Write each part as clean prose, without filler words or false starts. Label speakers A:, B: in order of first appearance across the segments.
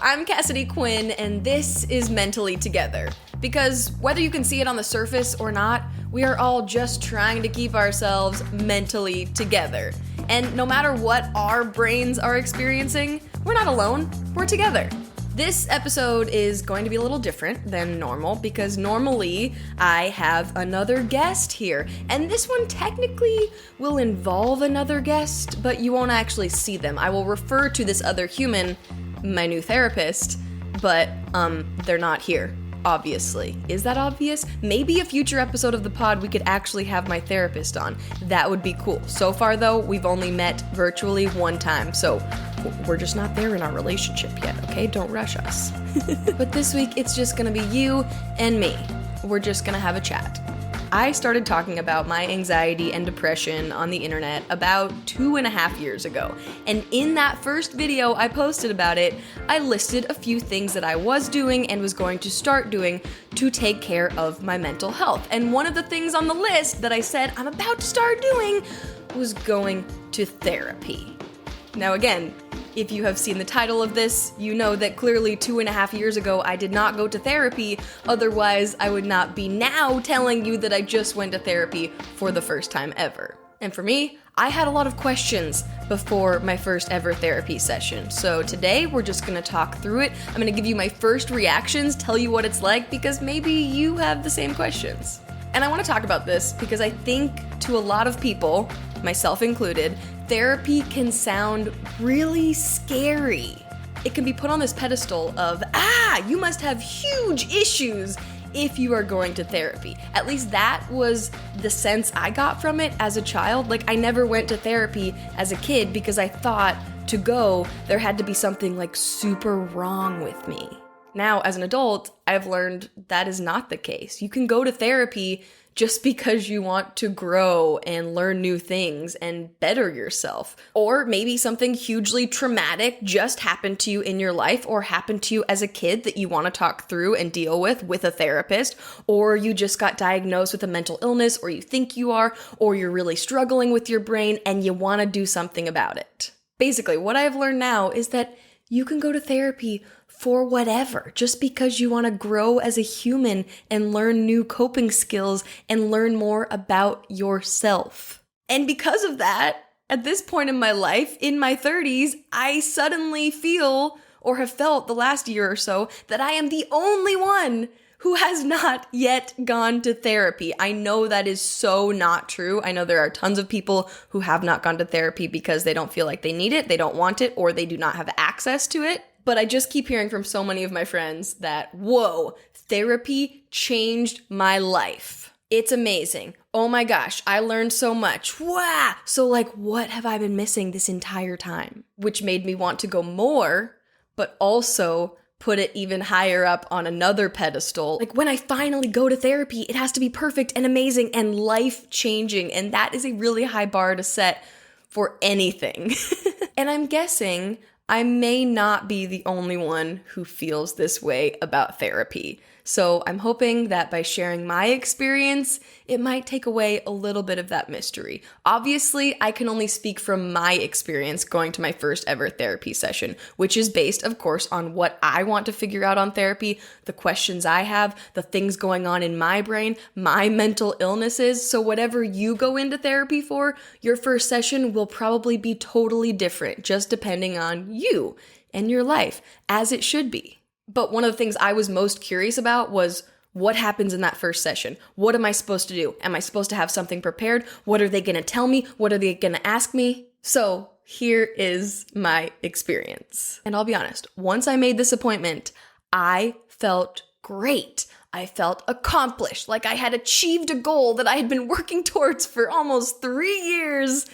A: I'm Cassidy Quinn, and this is Mentally Together. Because whether you can see it on the surface or not, we are all just trying to keep ourselves mentally together. And no matter what our brains are experiencing, we're not alone, we're together. This episode is going to be a little different than normal because normally I have another guest here. And this one technically will involve another guest, but you won't actually see them. I will refer to this other human, my new therapist, but they're not here, obviously. Is that obvious? Maybe a future episode of the pod we could actually have my therapist on. That would be cool. So far though, we've only met virtually one time, so we're just not there in our relationship yet, okay? Don't rush us. But this week, it's just gonna be you and me. We're just gonna have a chat. I started talking about my anxiety and depression on the internet about 2.5 years ago. And in that first video I posted about it, I listed a few things that I was doing and was going to start doing to take care of my mental health. And one of the things on the list that I said I'm about to start doing was going to therapy. Now again, if you have seen the title of this, you know that clearly 2.5 years ago I did not go to therapy, otherwise I would not be now telling you that I just went to therapy for the first time ever. And for me, I had a lot of questions before my first ever therapy session, so today we're just gonna talk through it. I'm gonna give you my first reactions, tell you what it's like, because maybe you have the same questions. And I want to talk about this because I think to a lot of people, myself included, therapy can sound really scary. It can be put on this pedestal of, you must have huge issues if you are going to therapy. At least that was the sense I got from it as a child. Like, I never went to therapy as a kid because I thought to go, there had to be something like super wrong with me. Now, as an adult, I've learned that is not the case. You can go to therapy just because you want to grow and learn new things and better yourself. Or maybe something hugely traumatic just happened to you in your life or happened to you as a kid that you want to talk through and deal with a therapist. Or you just got diagnosed with a mental illness, or you think you are, or you're really struggling with your brain and you want to do something about it. Basically, what I've learned now is that you can go to therapy for whatever, just because you want to grow as a human and learn new coping skills and learn more about yourself. And because of that, at this point in my life, in my 30s, I suddenly feel, or have felt the last year or so, that I am the only one who has not yet gone to therapy. I know that is so not true. I know there are tons of people who have not gone to therapy because they don't feel like they need it, they don't want it, or they do not have access to it. But I just keep hearing from so many of my friends that, whoa, therapy changed my life. It's amazing. Oh my gosh, I learned so much. Wow! So like, what have I been missing this entire time? Which made me want to go more, but also put it even higher up on another pedestal. Like, when I finally go to therapy, it has to be perfect and amazing and life-changing. And that is a really high bar to set for anything. And I'm guessing I may not be the only one who feels this way about therapy. So I'm hoping that by sharing my experience, it might take away a little bit of that mystery. Obviously, I can only speak from my experience going to my first ever therapy session, which is based, of course, on what I want to figure out on therapy, the questions I have, the things going on in my brain, my mental illnesses. So whatever you go into therapy for, your first session will probably be totally different, just depending on you and your life, as it should be. But one of the things I was most curious about was what happens in that first session. What am I supposed to do? Am I supposed to have something prepared? What are they going to tell me? What are they going to ask me? So here is my experience. And I'll be honest, once I made this appointment, I felt great. I felt accomplished, like I had achieved a goal that I had been working towards for almost 3 years.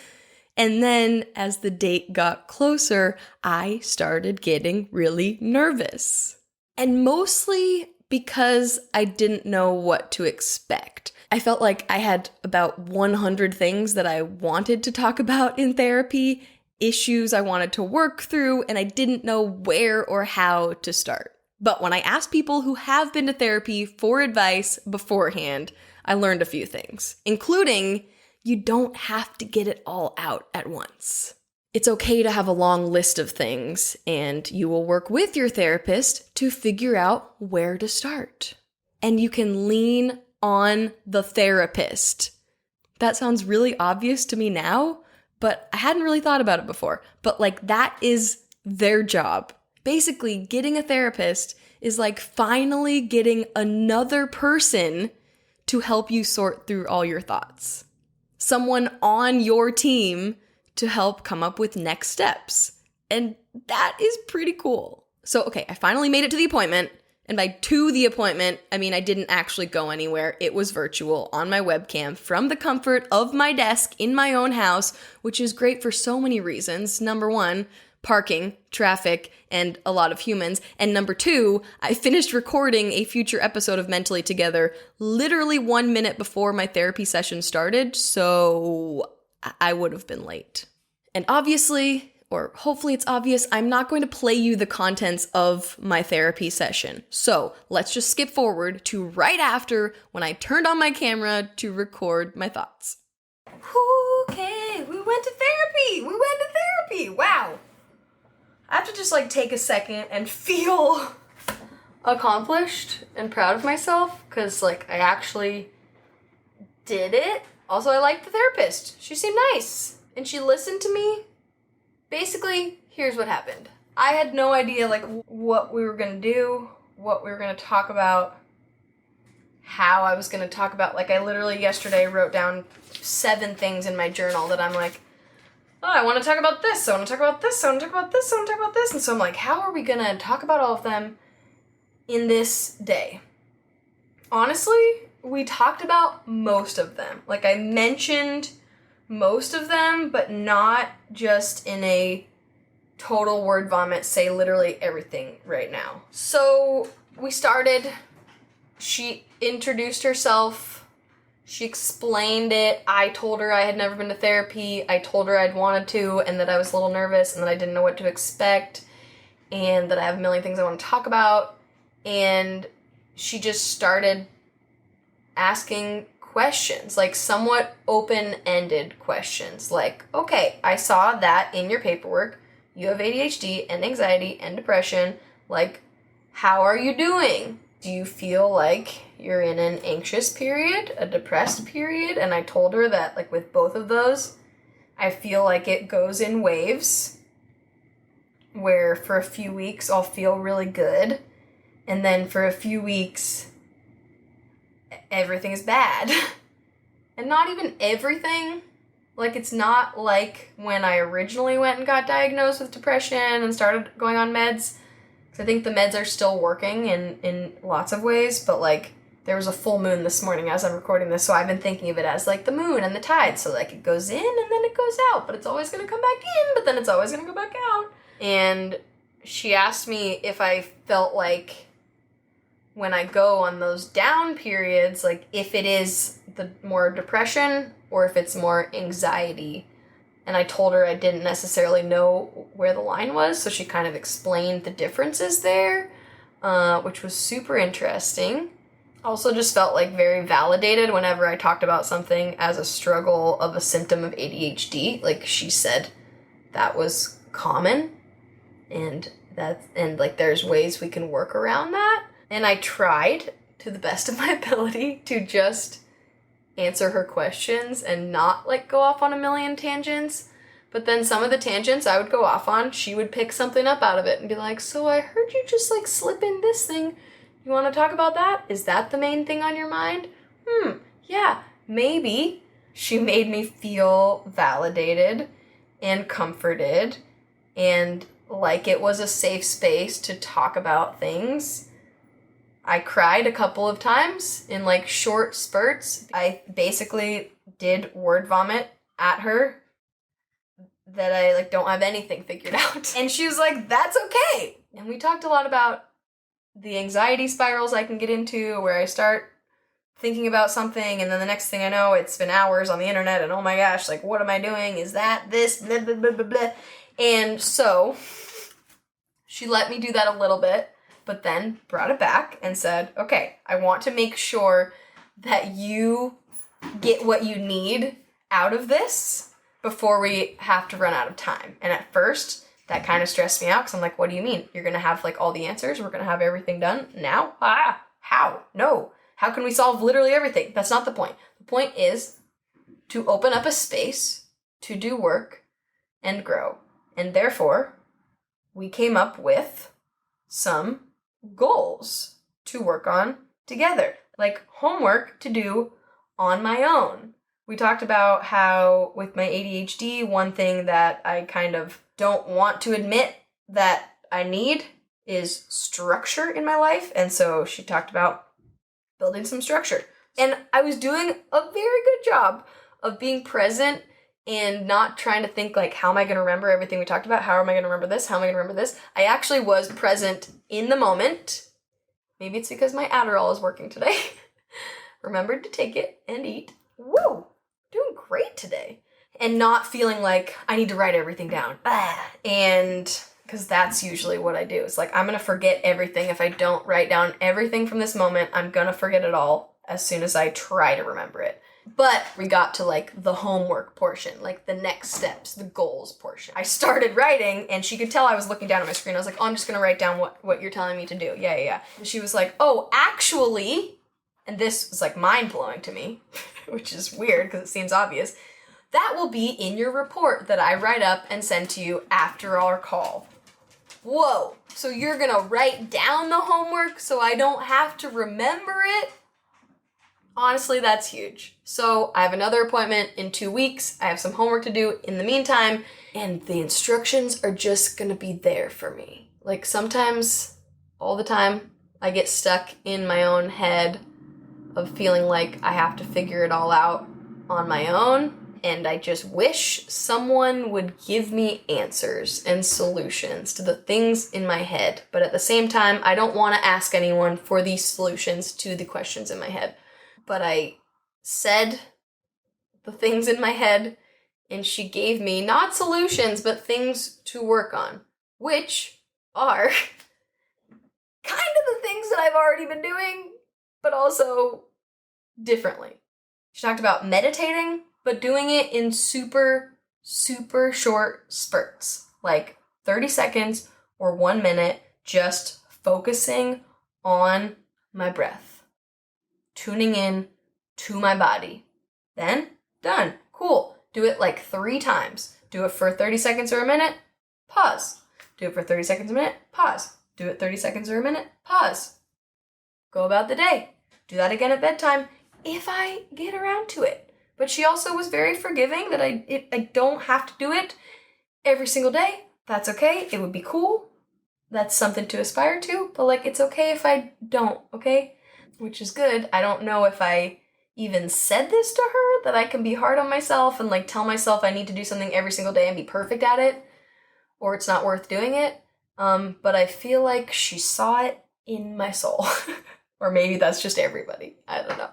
A: And then as the date got closer, I started getting really nervous. And mostly because I didn't know what to expect. I felt like I had about 100 things that I wanted to talk about in therapy, issues I wanted to work through, and I didn't know where or how to start. But when I asked people who have been to therapy for advice beforehand, I learned a few things, including you don't have to get it all out at once. It's okay to have a long list of things, and you will work with your therapist to figure out where to start. And you can lean on the therapist. That sounds really obvious to me now, but I hadn't really thought about it before. But like, that is their job. Basically, getting a therapist is like finally getting another person to help you sort through all your thoughts. Someone on your team to help come up with next steps. And that is pretty cool. So, okay, I finally made it to the appointment. And by to the appointment, I mean I didn't actually go anywhere. It was virtual on my webcam from the comfort of my desk in my own house, which is great for so many reasons. Number one, parking, traffic, and a lot of humans. And number two, I finished recording a future episode of Mentally Together literally 1 minute before my therapy session started, so I would have been late. And obviously, or hopefully it's obvious, I'm not going to play you the contents of my therapy session. So let's just skip forward to right after when I turned on my camera to record my thoughts. Okay, we went to therapy. Wow. I have to just like take a second and feel accomplished and proud of myself because like I actually did it. Also, I liked the therapist. She seemed nice and she listened to me. Basically, here's what happened. I had no idea like what we were going to do, what we were going to talk about, how I was going to talk about. Like I literally yesterday wrote down 7 things in my journal that I'm like, oh, I want to talk about this, I want to talk about this, I want to talk about this, I want to talk about this. And so I'm like, how are we going to talk about all of them in this day? Honestly, we talked about most of them. Like I mentioned most of them, but not just in a total word vomit, say literally everything right now. So we started, she introduced herself, she explained it, I told her I had never been to therapy, I told her I'd wanted to, and that I was a little nervous, and that I didn't know what to expect, and that I have a million things I want to talk about, and she just started asking questions, like somewhat open-ended questions, like, okay, I saw that in your paperwork, you have ADHD and anxiety and depression, like, how are you doing? Do you feel like you're in an anxious period, a depressed period? And I told her that, like, with both of those, I feel like it goes in waves, where for a few weeks I'll feel really good, and then for a few weeks everything is bad. And not even everything. Like, it's not like when I originally went and got diagnosed with depression and started going on meds. I think the meds are still working in lots of ways, but, like, there was a full moon this morning as I'm recording this, so I've been thinking of it as, like, the moon and the tide. So, like, it goes in and then it goes out, but it's always going to come back in, but then it's always going to go back out. And she asked me if I felt like when I go on those down periods, like, if it is the more depression or if it's more anxiety. And I told her I didn't necessarily know where the line was, so she kind of explained the differences there, which was super interesting. Also just felt like very validated whenever I talked about something as a struggle of a symptom of ADHD. Like, she said that was common, and like there's ways we can work around that. And I tried to the best of my ability to just answer her questions and not like go off on a million tangents. But then some of the tangents I would go off on, she would pick something up out of it and be like, so I heard you just like slip in this thing. You want to talk about that? Is that the main thing on your mind? Yeah, maybe. She made me feel validated and comforted and like it was a safe space to talk about things. I cried a couple of times in like short spurts. I basically did word vomit at her that I like don't have anything figured out. And she was like, that's okay. And we talked a lot about the anxiety spirals I can get into where I start thinking about something and then the next thing I know it's been hours on the internet and oh my gosh, like what am I doing? Is that this? Blah, blah, blah, blah, blah. And so she let me do that a little bit, but then brought it back and said, okay, I want to make sure that you get what you need out of this. before we have to run out of time. And at first, that kind of stressed me out because I'm like, what do you mean? You're going to have like all the answers? We're going to have everything done now? How? No. How can we solve literally everything? That's not the point. The point is to open up a space to do work and grow. And therefore, we came up with some goals to work on together, like homework to do on my own. We talked about how with my ADHD, one thing that I kind of don't want to admit that I need is structure in my life. And so she talked about building some structure. And I was doing a very good job of being present and not trying to think like, how am I going to remember everything we talked about? How am I going to remember this? How am I going to remember this? I actually was present in the moment. Maybe it's because my Adderall is working today. Remembered to take it and eat. Woo! Doing great today. And not feeling like I need to write everything down. And because that's usually what I do. It's like, I'm going to forget everything. If I don't write down everything from this moment, I'm going to forget it all as soon as I try to remember it. But we got to like the homework portion, like the next steps, the goals portion. I started writing and she could tell I was looking down at my screen. I was like, oh, I'm just going to write down what you're telling me to do. Yeah. And she was like, oh, actually, and this was like mind-blowing to me, which is weird because it seems obvious, that will be in your report that I write up and send to you after our call. Whoa, so you're going to write down the homework so I don't have to remember it? Honestly, that's huge. So I have another appointment in 2 weeks. I have some homework to do in the meantime, and the instructions are just gonna be there for me. Like sometimes, all the time, I get stuck in my own head of feeling like I have to figure it all out on my own, and I just wish someone would give me answers and solutions to the things in my head. But at the same time, I don't want to ask anyone for these solutions to the questions in my head. But I said the things in my head, and she gave me not solutions, but things to work on, which are kind of the things that I've already been doing, but also differently. She talked about meditating, but doing it in super, super short spurts, like 30 seconds or 1 minute, just focusing on my breath. Tuning in to my body. Then, done. Cool. Do it like 3 times. Do it for 30 seconds or a minute, pause. Do it for 30 seconds a minute, pause. Do it 30 seconds or a minute, pause. Go about the day. Do that again at bedtime if I get around to it. But she also was very forgiving that I don't have to do it every single day. That's okay. It would be cool. That's something to aspire to. But like, it's okay if I don't, okay? Which is good. I don't know if I even said this to her, that I can be hard on myself and like tell myself I need to do something every single day and be perfect at it, or it's not worth doing it. But I feel like she saw it in my soul. Or maybe that's just everybody. I don't know.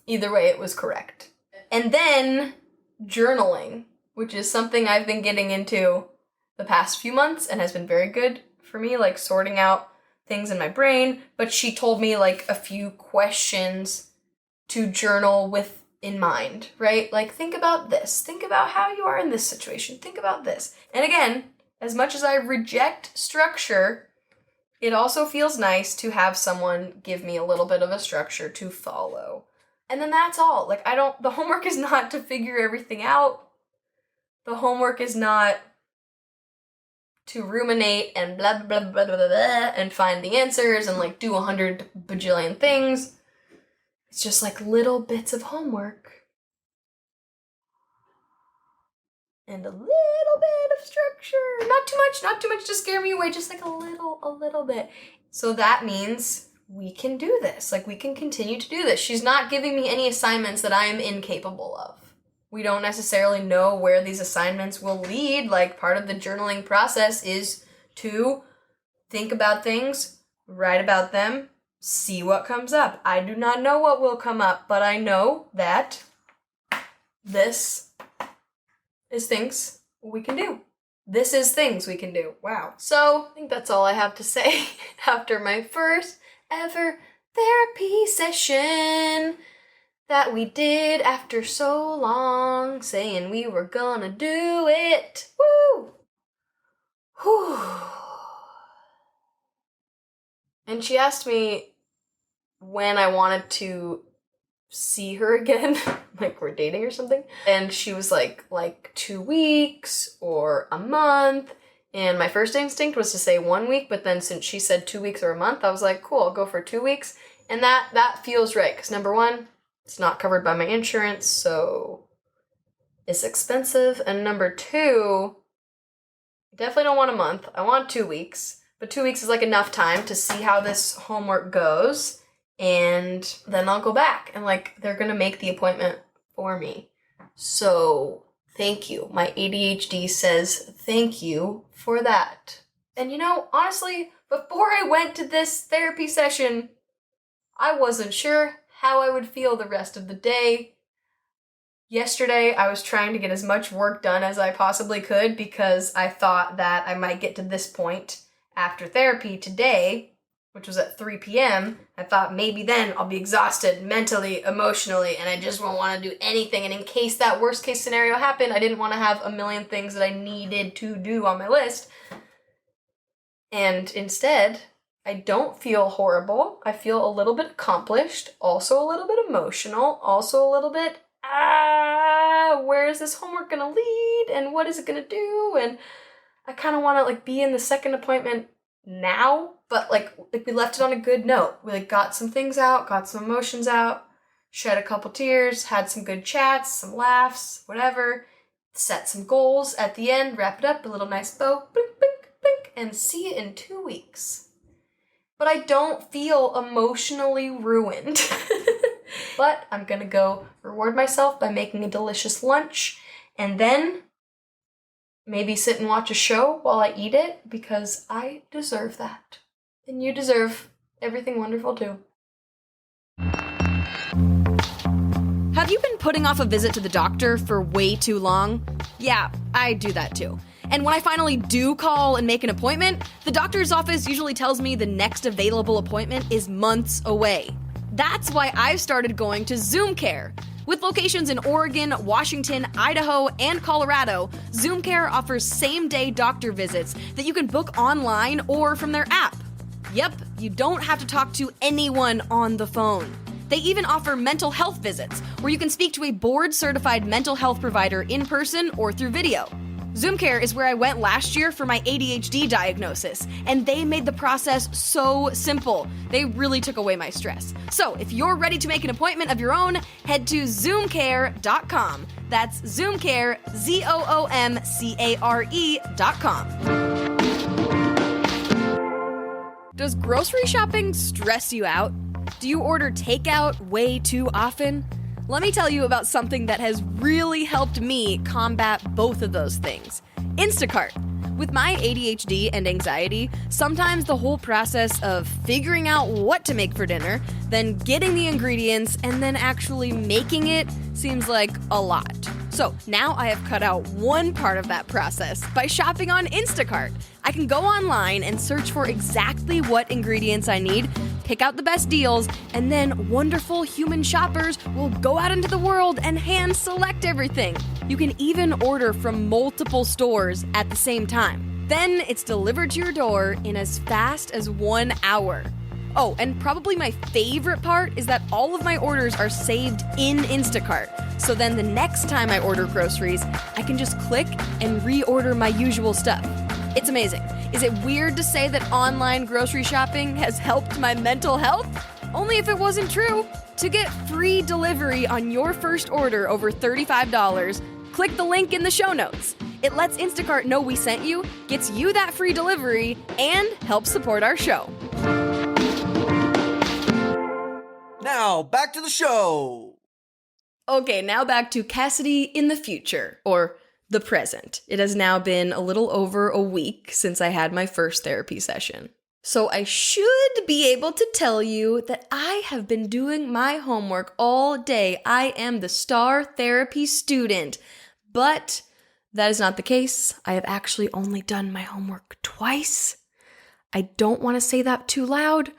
A: Either way, it was correct. And then journaling, which is something I've been getting into the past few months and has been very good for me, like sorting out things in my brain. But she told me like a few questions to journal with in mind, right? Like, think about this. Think about how you are in this situation. Think about this. And again, as much as I reject structure, it also feels nice to have someone give me a little bit of a structure to follow. And then that's all. Like, the homework is not to figure everything out. The homework is not to ruminate and blah, blah, blah, blah, blah, blah, and find the answers and like do 100 bajillion things. It's just like little bits of homework. And a little bit of structure. Not too much to scare me away, just like a little bit. So that means we can do this. Like, we can continue to do this. She's not giving me any assignments that I am incapable of. We don't necessarily know where these assignments will lead. Like, part of the journaling process is to think about things, write about them, see what comes up. I do not know what will come up, but I know that this is things we can do. This is things we can do. Wow. So I think that's all I have to say after my first ever therapy session. that we did after so long, saying we were gonna do it. Woo! Whew. And she asked me when I wanted to see her again, like we're dating or something. And she was like 2 weeks or a month. And my first instinct was to say 1 week, but then since she said 2 weeks or a month, I was like, cool, I'll go for 2 weeks. And that feels right, because number one, it's not covered by my insurance, so it's expensive. And number two, I definitely don't want a month. I want 2 weeks. But 2 weeks is like enough time to see how this homework goes. And then I'll go back and they're gonna make the appointment for me. So thank you. My ADHD says thank you for that. And honestly, before I went to this therapy session, I wasn't sure how I would feel the rest of the day. Yesterday, I was trying to get as much work done as I possibly could because I thought that I might get to this point after therapy today, which was at 3 p.m. I thought maybe then I'll be exhausted mentally, emotionally, and I just won't want to do anything. And in case that worst case scenario happened, I didn't want to have a million things that I needed to do on my list. And instead, I don't feel horrible. I feel a little bit accomplished, also a little bit emotional, also a little bit, where is this homework gonna lead? And what is it gonna do? And I kind of want to be in the second appointment now, but we left it on a good note. We got some things out, got some emotions out, shed a couple tears, had some good chats, some laughs, whatever, set some goals at the end, wrap it up, a little nice bow, blink, blink, blink, and see you in 2 weeks. But I don't feel emotionally ruined. But I'm gonna go reward myself by making a delicious lunch, and then maybe sit and watch a show while I eat it, because I deserve that. And you deserve everything wonderful too. Have you been putting off a visit to the doctor for way too long? Yeah, I do that too. And when I finally do call and make an appointment, the doctor's office usually tells me the next available appointment is months away. That's why I've started going to ZoomCare. With locations in Oregon, Washington, Idaho, and Colorado, ZoomCare offers same-day doctor visits that you can book online or from their app. Yep, you don't have to talk to anyone on the phone. They even offer mental health visits, where you can speak to a board-certified mental health provider in person or through video. ZoomCare is where I went last year for my ADHD diagnosis, and they made the process so simple. They really took away my stress. So if you're ready to make an appointment of your own, head to ZoomCare.com. That's ZoomCare, ZoomCare.com. Does grocery shopping stress you out? Do you order takeout way too often? Let me tell you about something that has really helped me combat both of those things. Instacart. With my ADHD and anxiety, sometimes the whole process of figuring out what to make for dinner, then getting the ingredients, and then actually making it seems like a lot. So now I have cut out one part of that process by shopping on Instacart. I can go online and search for exactly what ingredients I need, pick out the best deals, and then wonderful human shoppers will go out into the world and hand select everything. You can even order from multiple stores at the same time. Then it's delivered to your door in as fast as 1 hour. Oh, and probably my favorite part is that all of my orders are saved in Instacart. So then the next time I order groceries, I can just click and reorder my usual stuff. It's amazing. Is it weird to say that online grocery shopping has helped my mental health? Only if it wasn't true. To get free delivery on your first order over $35, click the link in the show notes. It lets Instacart know we sent you, gets you that free delivery, and helps support our show.
B: Now, back to the show.
A: Okay, now back to Cassidy in the future, or the present. It has now been a little over a week since I had my first therapy session. So I should be able to tell you that I have been doing my homework all day. I am the star therapy student. But that is not the case. I have actually only done my homework twice. I don't want to say that too loud,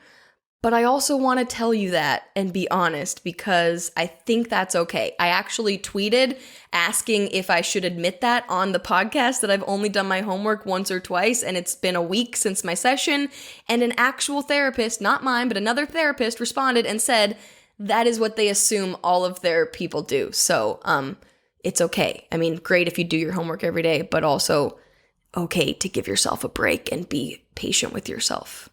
A: But I also want to tell you that and be honest because I think that's okay. I actually tweeted asking if I should admit that on the podcast that I've only done my homework once or twice and it's been a week since my session. And an actual therapist, not mine, but another therapist responded and said that is what they assume all of their people do. So it's okay. I mean, great if you do your homework every day, but also okay to give yourself a break and be patient with yourself.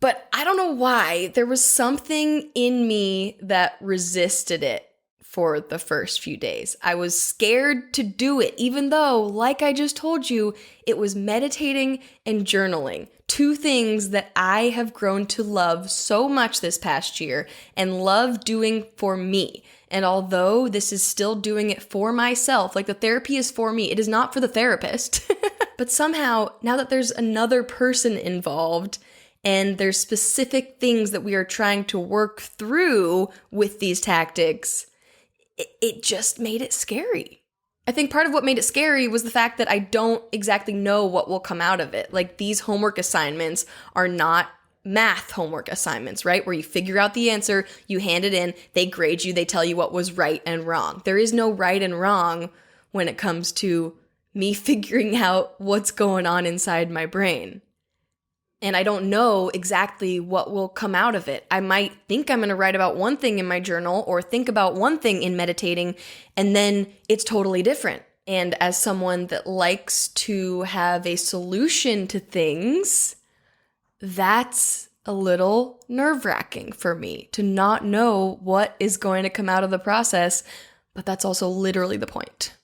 A: But I don't know why, there was something in me that resisted it for the first few days. I was scared to do it, even though, like I just told you, it was meditating and journaling. Two things that I have grown to love so much this past year and love doing for me. And although this is still doing it for myself, like the therapy is for me, it is not for the therapist. But somehow, now that there's another person involved, and there's specific things that we are trying to work through with these tactics, it just made it scary. I think part of what made it scary was the fact that I don't exactly know what will come out of it. Like, these homework assignments are not math homework assignments, right? Where you figure out the answer, you hand it in, they grade you, they tell you what was right and wrong. There is no right and wrong when it comes to me figuring out what's going on inside my brain. And I don't know exactly what will come out of it. I might think I'm going to write about one thing in my journal or think about one thing in meditating, and then it's totally different. And as someone that likes to have a solution to things, that's a little nerve-wracking for me to not know what is going to come out of the process, but that's also literally the point.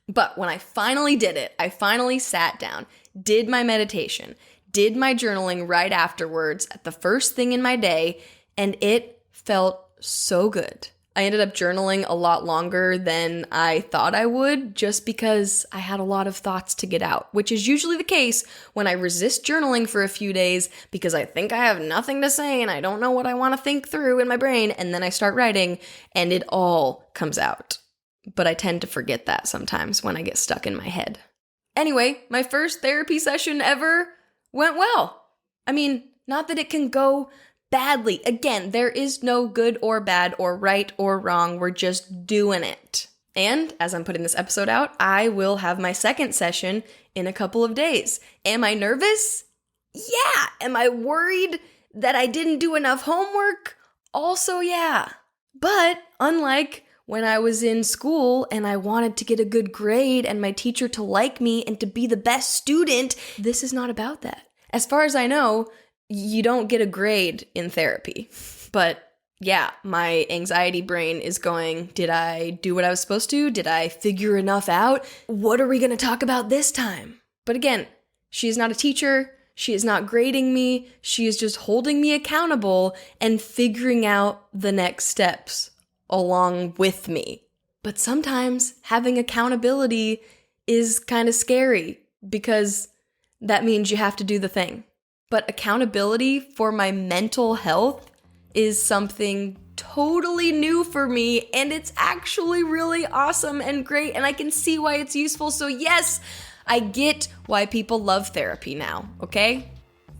A: But when I finally did it, I finally sat down, did my meditation, did my journaling right afterwards at the first thing in my day, and it felt so good. I ended up journaling a lot longer than I thought I would just because I had a lot of thoughts to get out, which is usually the case when I resist journaling for a few days because I think I have nothing to say and I don't know what I want to think through in my brain, and then I start writing and it all comes out. But I tend to forget that sometimes when I get stuck in my head. Anyway, my first therapy session ever went well. I mean, not that it can go badly. Again, there is no good or bad or right or wrong. We're just doing it. And as I'm putting this episode out, I will have my second session in a couple of days. Am I nervous? Yeah. Am I worried that I didn't do enough homework? Also, yeah. But unlike when I was in school and I wanted to get a good grade and my teacher to like me and to be the best student, this is not about that. As far as I know, you don't get a grade in therapy. But yeah, my anxiety brain is going, did I do what I was supposed to? Did I figure enough out? What are we going to talk about this time? But again, she is not a teacher. She is not grading me. She is just holding me accountable and figuring out the next steps along with me. But sometimes having accountability is kind of scary because that means you have to do the thing. But accountability for my mental health is something totally new for me, and it's actually really awesome and great, and I can see why it's useful. So yes, I get why people love therapy now, okay?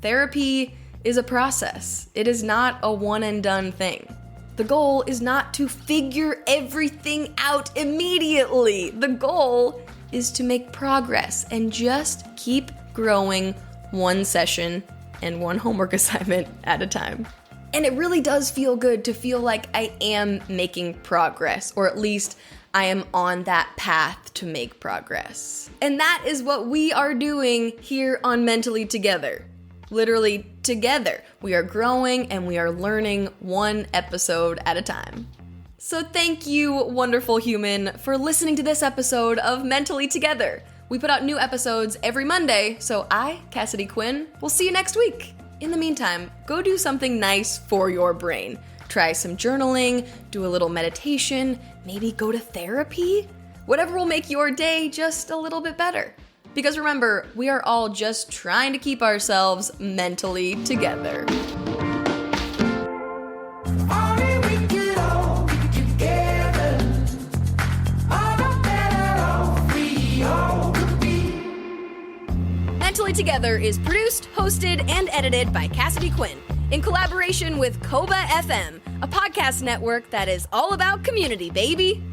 A: Therapy is a process. It is not a one and done thing. The goal is not to figure everything out immediately. The goal is to make progress and just keep growing one session and one homework assignment at a time. And it really does feel good to feel like I am making progress, or at least I am on that path to make progress. And that is what we are doing here on Mentally Together. Literally together. We are growing and we are learning one episode at a time. So thank you, wonderful human, for listening to this episode of Mentally Together. We put out new episodes every Monday, so I, Cassidy Quinn, will see you next week. In the meantime, go do something nice for your brain. Try some journaling, do a little meditation, maybe go to therapy. Whatever will make your day just a little bit better. Because remember, we are all just trying to keep ourselves mentally together. Mentally Together is produced, hosted, and edited by Cassidy Quinn. in collaboration with Koba FM, a podcast network that is all about community, baby.